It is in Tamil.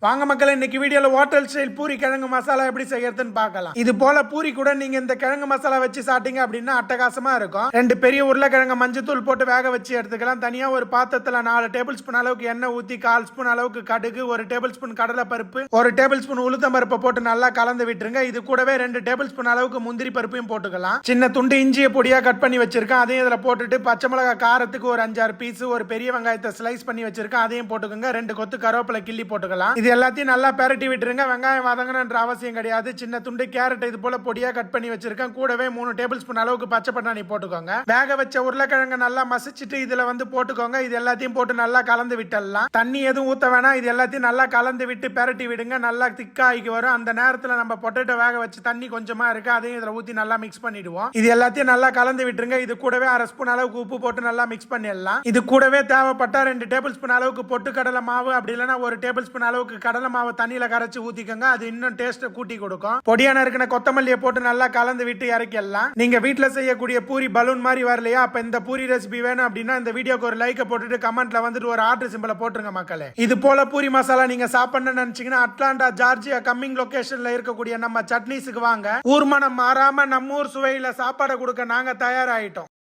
வாங்க மக்களே, இன்னைக்கு வீடியோல ஹோட்டல் ஸ்டைல் பூரி கிழங்கு மசாலா எப்படி செய்யறதுன்னு பார்க்கலாம். இது போல பூரி கூட நீங்க இந்த கிழங்கு மசாலா வச்சு சாப்பிட்டீங்க அப்படின்னா அட்டகாசமா இருக்கும். 2 பெரிய உருளைக்கிழங்கு மஞ்சத்தூள் போட்டு வேக வச்சு எடுத்துக்கலாம். தனியா ஒரு பாத்திரத்துல 4 டேபிள் ஸ்பூன் அளவுக்கு எண்ணெய் ஊத்தி 1/4 ஸ்பூன் அளவுக்கு கடுகு, 1 டேபிள் ஸ்பூன் கடலை பருப்பு, 1 டேபிள் ஸ்பூன் உளுத்தம் பருப்பை போட்டு நல்லா கலந்து விட்டுருங்க. இது கூடவே 2 டேபிள் ஸ்பூன் அளவுக்கு முந்திரி பருப்பையும் போட்டுக்கலாம். சின்ன துண்டு இஞ்சியை பொடியா கட் பண்ணி வச்சிருக்கேன், அதையும் இதுல போட்டுட்டு பச்சை மிளகாய் காரத்துக்கு ஒரு 5-6 பீஸ், ஒரு பெரிய வெங்காயத்தை ஸ்லைஸ் பண்ணி வச்சிருக்கேன், அதையும் போட்டுக்கோங்க. 2 கொத்து கருவேப்பிலை கிள்ளி போட்டுக்கலாம். இது எல்லாத்தையும் நல்லா பரட்டி விட்டுருங்க. வெங்காயம் வதங்கணுன்ற அவசியம் கிடையாது. சின்ன துண்டு கேரட் இது போல பொடியா கட் பண்ணி வச்சிருக்கேன். கூடவே 3 டேபிள் ஸ்பூன் அளவுக்கு பச்சை பட்டாணி போட்டுக்கோங்க. வேக வச்ச உருளைக்கிழங்கு நல்லா மசிச்சுட்டு இதுல போட்டுக்கோங்க. இது எல்லாத்தையும் போட்டு நல்லா கலந்து விட்டுடலாம். தண்ணி எதுவும் ஊத்த வேணாம். இது எல்லாத்தையும் நல்லா கலந்து விட்டு பரட்டி விடுங்க. நல்லா திக்காய்க்கு வரும். அந்த நேரத்துல நம்ம பொட்டேட்டோ வேக வச்சு தண்ணி கொஞ்சமா இருக்கு, அதையும் இதுல ஊத்தி நல்லா மிக்ஸ் பண்ணிடுவோம். இது எல்லாத்தையும் நல்லா கலந்து விட்டுருங்க. இது கூடவே 1/2 ஸ்பூன் அளவுக்கு உப்பு போட்டு நல்லா மிக்ஸ் பண்ணிடலாம். இது கூடவே தேவைப்பட்டா 2 டேபிள் ஸ்பூன் அளவுக்கு பொட்டு கடலை மாவு, அப்படி இல்லைன்னா 1 டேபிள் ஸ்பூன் அளவுக்கு கடலை மாவு தண்ணியில கரைச்சு ஊத்திக்கோங்க. அது இன்னும் டேஸ்ட் கூட்டி கொடுக்கும். பொடியான இருக்கிற கொத்தமல்லியை போட்டு நல்லா கலந்து விட்டு இறக்கிடலாம். நீங்க வீட்டுல செய்யக்கூடிய பூரி பலூன் மாதிரி வரலையா? அப்ப இந்த பூரி ரெசிபி வேணும் அப்படின்னா இந்த வீடியோக்கு ஒரு லைக் போட்டுட்டு கமெண்ட்ல ஒரு ஆர்டர் சிம்பிளை போட்டுருங்க மக்களே. இது போல பூரி மசாலா நீங்க சாப்பிடணும்னு நினைச்சீங்கன்னா அட்லாண்டா ஜார்ஜியா கம்மிங் லொகேஷன்ல இருக்கக்கூடிய நம்ம சட்னிஸுக்கு வாங்க. ஊர் மனம் மாறாம நம்ம ஊர் சுவையில சாப்பாடு கொடுக்க நாங்க தயாராயிட்டோம்.